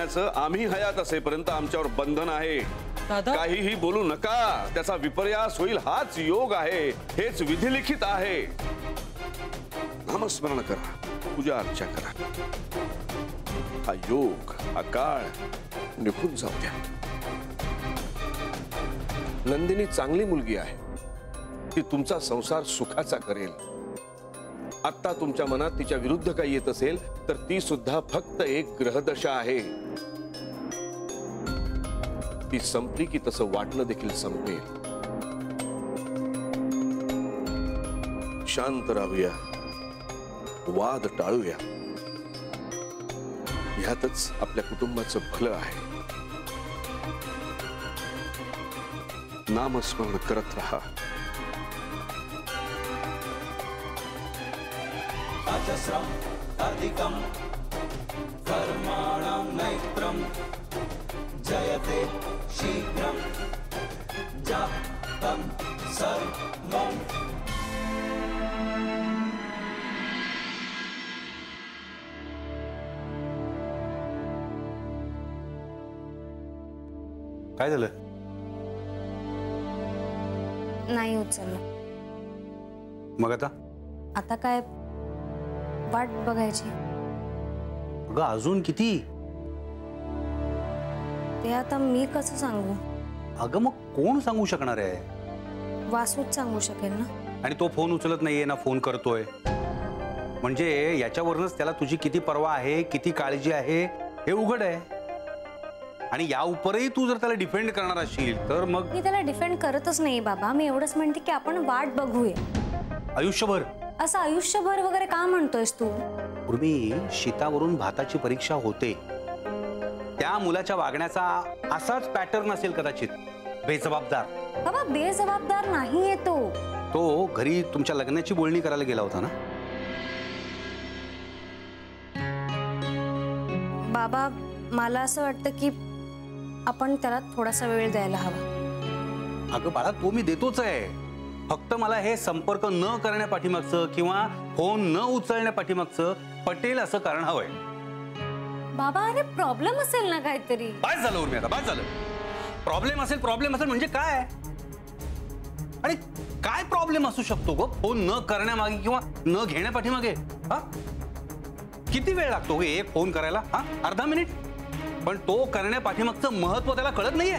आम्ही हयात असेपर्यंत आमच्यावर बंधन आहे। काहीही बोलू नका, त्याचा विपर्यास होईल हाच योग आहे, हेच विधिलिखित आहे। नामस्मरण करा, पूजा अर्चा करा, हा योग हा काळ निघून जाऊ द्या। नंदिनी चांगली मुलगी आहे, ती तुमचा संसार सुखाचा करेल। आता तुमच्या मनात तिच्या विरुद्ध काही येत असेल तर ती सुद्धा फक्त एक ग्रहदशा आहे। ती संपली की तसं वाटणं देखील संपेल। शांत राहूया, वाद टाळूया, ह्यातच आपल्या कुटुंबाचं भलं आहे। नामस्मरण करत रहा। अजस्रम अधिकम कर्माणां नैत्रम जयते शीघ्रम जातं सर्वं। काय झालं? नाही उचललं। मग आता काय वाट बघायची? अगं अजून किती? ते आता मी कसं सांगू? अगं मग कोण सांगू शकणार आहे? वासूच सांगू शकेल ना। आणि तो फोन उचलत नाहीये ना फोन करतोय, म्हणजे याच्यावरूनच त्याला तुझी किती पर्वा आहे, किती काळजी आहे हे उघड आहे। आणि या उपरही तू जर त्याला डिफेंड करणार असशील तर मग मी त्याला डिफेंड करतच नाही बाबा। मी एवढंच म्हणते की आपण वाट बघूया आयुष्यभर। असं आयुष्यभर वगैरे का म्हणतोयस तू? पूर्वी शीतावरून भाताची परीक्षा होते, त्या मुलाच्या वागण्याचा असाच पॅटर्न असेल कदाचित, बेजबाबदार। बाबा बेजबाबदार नाहीये तो। तो घरी तुमच्या लग्नाची बोलणी करायला गेला होता ना? बाबा मला असं वाटतं की आपण त्याला थोडासा वेळ द्यायला हवा। अगं बाळा तो मी देतोच आहे, फक्त मला हे संपर्क न करण्या पाठीमागचं किंवा फोन न उचलण्या पाठीमागचं पटेल असं कारण हवंय। बाबा अरे प्रॉब्लेम असेल ना काहीतरी। बस झालं उर्मी, आता बस झालं। प्रॉब्लेम असेल म्हणजे काय? आणि काय प्रॉब्लेम असू शकतो गो फोन न करण्यामागे किंवा न घेण्या पाठीमागे? हा किती वेळ लागतो गे एक फोन करायला? हा अर्धा मिनिट, पण तो करण्या पाठीमागचं महत्व त्याला कळत नाहीये।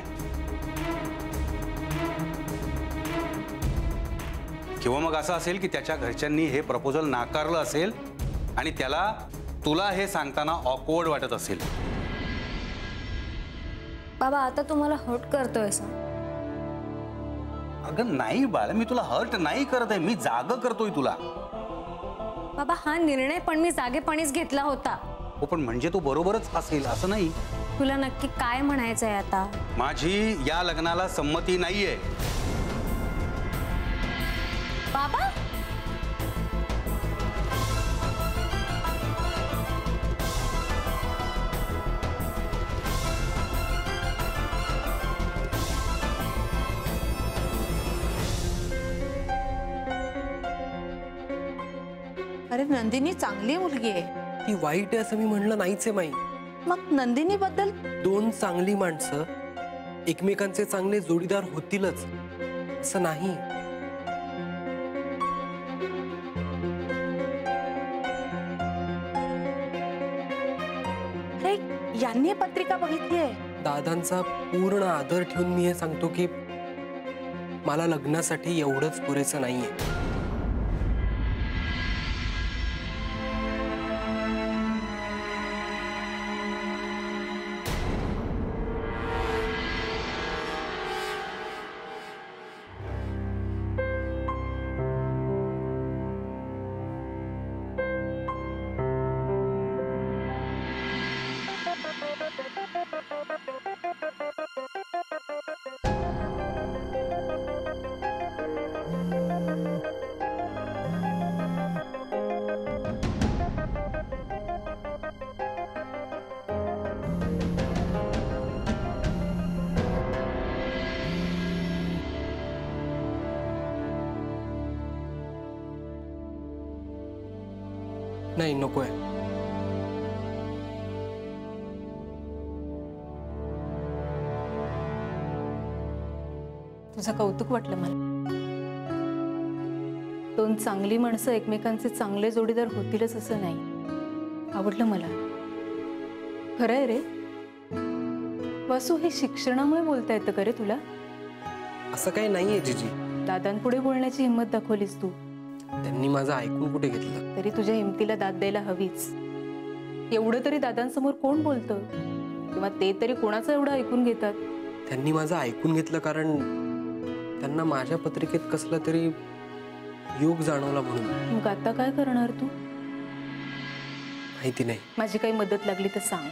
किंवा मग असं असेल की त्याच्या घरच्यांनी हे प्रपोजल नाकारलं असेल आणि त्याला तुला हे सांगताना ऑकवर्ड वाटत असेल। बाबा आता तुम्हाला हर्ट करतोय सा? अगं नाही बाळा, मी तुला हर्ट नाही करत आहे, मी जाग करतोय तुला। बाबा हा निर्णय पण मी जागेपणीच घेतला होता। हो पण म्हणजे तो बरोबरच असेल असं नाही। तुला नक्की काय म्हणायचंय आता? माझी या लग्नाला संमती नाहीये। बाबा अरे नंदिनी चांगली मुलगी आहे। ती वाईट आहे असं मी म्हणलं नाहीच आहे माई। मग नंदिनी बद्दल? दोन चांगली माणसं एकमेकांचे चांगले जोडीदार होतीलच असं नाही। अरे यांनी पत्रिका बघितली आहे? दादांचा पूर्ण आदर ठेवून मी हे सांगतो की मला लग्नासाठी एवढंच पुरेसं नाहीये। नाही नकोय। तुझं कौतुक वाटलं मला. दोन चांगली माणसं एकमेकांचे चांगले जोडीदार होतीलच असं नाही. आवडलं मला. खरं आहे रे वासू, हे शिक्षणामुळे बोलता येतं का रे तुला? असं काही नाहीये जीजी. दादांपुढे बोलण्याची हिंमत दाखवलीस तू. त्यांनी माझं ऐकून कुठे घेतलं? तरी तुझ्या हिमतीला दाद द्यायला हवीच. एवढं तरी दादांसमोर कोण बोलतं, किंवा ते तरी कोणाचं एवढं ऐकून घेतात? त्यांनी माझं ऐकून घेतलं कारण त्यांना माझ्या पत्रिकेत कसला तरी योग जाणवला म्हणून. मग आता काय करणार तू? माहिती नाही. माझी काही मदत लागली तर सांग.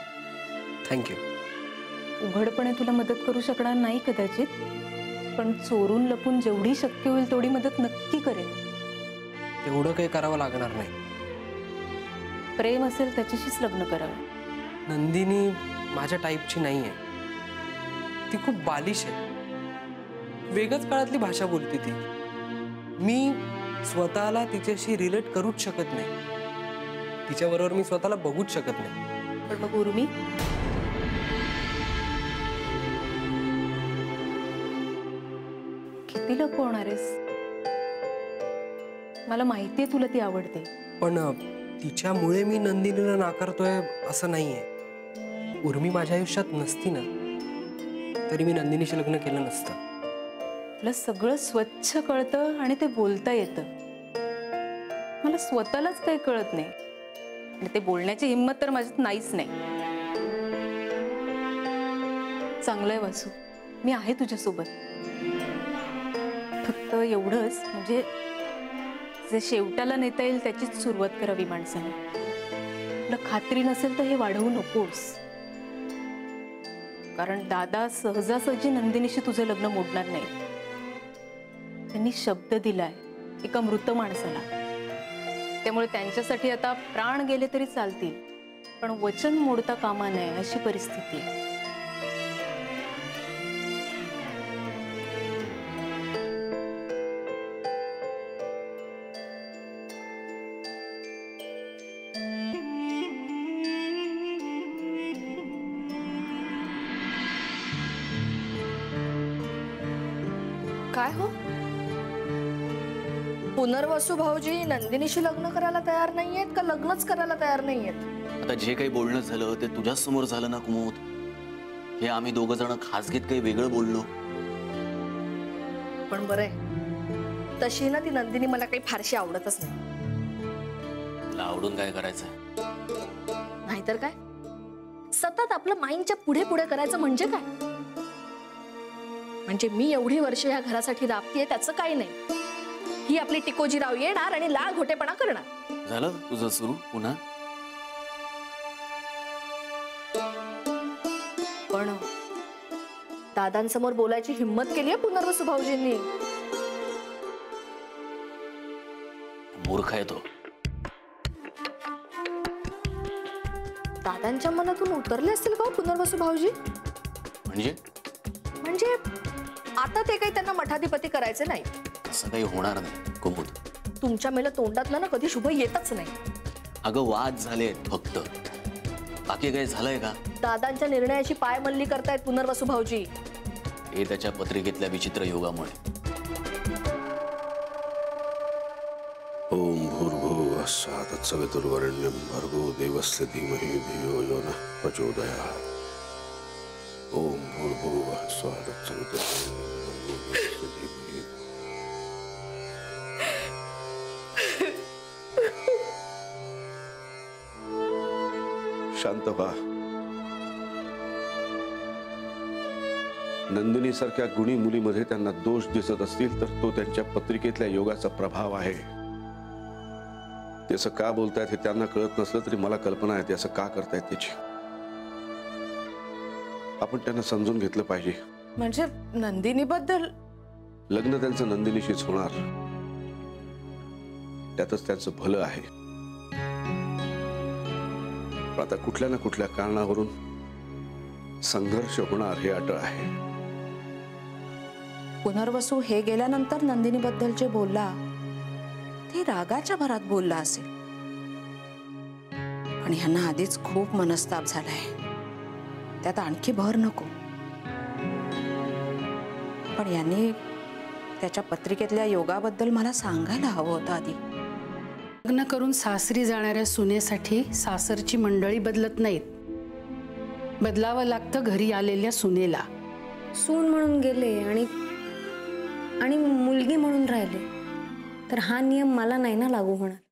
थँक्यू. उघडपणे तुला मदत करू शकणार नाही कदाचित, पण चोरून लपून जेवढी शक्य होईल तेवढी मदत नक्की करेन. एवढं काही करावं लागणार नाही. प्रेम असेल त्याच्याशीच लग्न करावं. नंदिनी माझ्या टाईपची नाही आहे. ती खूप बालिश आहे. वेगळ्याच काळातली भाषा बोलते ती. मी स्वतःला तिच्याशी रिलेट करूच शकत नाही. तिच्याबरोबर मी स्वतःला बघूच शकत नाही. पण मग उर्मी, किती लपवणार आहेस? मला माहितीये तुला ती आवडते. पण तिच्यामुळे मी नंदिनीला नाकारतोय असं नाहीये. उर्मी माझ्या आयुष्यात नसती ना तरी मी नंदिनीशी लग्न केलं नसतं. तुला सगळं स्वच्छ कळतं आणि ते बोलता येतं. मला स्वतःलाच काही कळत नाही आणि ते बोलण्याची हिंमत तर माझ्यात नाहीच नाही. चांगलंय वासू, मी आहे तुझ्यासोबत. फक्त एवढंच, म्हणजे जे शेवटाला नेता येईल त्याचीच सुरुवात करावी माणसाने. तुला खात्री नसेल तर हे वाढवू नकोस, कारण दादा सहजासहजी नंदिनीशी तुझं लग्न मोडणार नाही. त्यांनी शब्द दिलाय एका मृत माणसाला. त्यामुळे त्यांच्यासाठी आता प्राण गेले तरी चालतील, पण वचन मोडता कामा नये अशी परिस्थिती आहे. काय हो, पुनर्वसू भाऊजी नंदिनीशी लग्न करायला तयार नाहीयेत का लग्नच करायला तयार नाहीयेत? आता जे काही बोलणं झालं ते तुझ्याच समोर झालं ना कुमोद. हे आम्ही दोघं जण खासगीत काही वेगळं बोललो. पण बरंय, तशी ना ती नंदिनी मला काही फारशी आवडतच नाही. तुला आवडून काय करायचंय? नाहीतर काय, सतत आपलं माइंडच्या पुढे पुढे करायचं म्हणजे काय? म्हणजे मी एवढी वर्ष ह्या घरासाठी राबतीये त्याचं काही नाही. ही आपली टिकोजीराव येणार आणि लाल घोटेपणा करणार. झालं तुझं सुरू पुन्हा? पण दादांसमोर बोलायची हिम्मत केलीये पुनर्वसू भाऊजींनी. मूर्ख आहे तो. दादांच्या मनातून उतरले असतील का पुनर्वसू भाऊजी? म्हणजे आता ते काही त्यांना मठाधिपती करायचे नाही. असं काही होणार नाही कुमुद. तुमच्या मेला तोंडातलं ना कधी शुभ येतच नाही. अगं वाद झालेत फक्त, बाकी काही झालंय का? दादांच्या निर्णयाची पायमल्ली करतायत पुनर्वसू भाऊजी. हे त्याच्या पत्रिकेतल्या विचित्र योगामुळे. ओम भूर्भुवः स्वः तत्सवितुर्वरेण्यं भर्गो देवस्य धीमहि धियो यो नः प्रचोदयात्. ओम भूर्भुवः स्वः तत्सवितुर्वरेण्यं भर्गो देवस्य धीमहि. शांत व्हा. नंदिनी सारख्या गुणी मुलीमध्ये त्यांना दोष दिसत असतील तर तो त्यांच्या पत्रिकेतल्या योगाचा प्रभाव आहे. ते असं का बोलतायत हे त्यांना कळत नसलं तरी मला कल्पना आहे ते असं का करतायत त्याची. आपण त्यांना समजून घेतलं पाहिजे. म्हणजे नंदिनी बद्दल? लग्न त्यांचं नंदिनीशीच होणार, त्यातच त्यांचं भलं आहे. पण आता कुठल्या ना कुठल्या कारणावरून संघर्ष होणार हे अटळ आहे. पुनर्वसू हे गेल्यानंतर नंदिनी बद्दल जे बोलला ते रागाच्या भरात बोलला असेल. आणि ह्यांना आधीच खूप मनस्ताप झालाय, त्यात आणखी भर नको. पण यांनी त्याच्या पत्रिकेतल्या योगाबद्दल मला सांगायला हवं होतं आधी. लग्न करून सासरी जाणाऱ्या सुनेसाठी सासरची मंडळी बदलत नाहीत, बदलावं लागतं घरी आलेल्या सुनेला. सून म्हणून गेले आणि मुलगी म्हणून राहिले तर हा नियम मला नाही ना लागू होणार.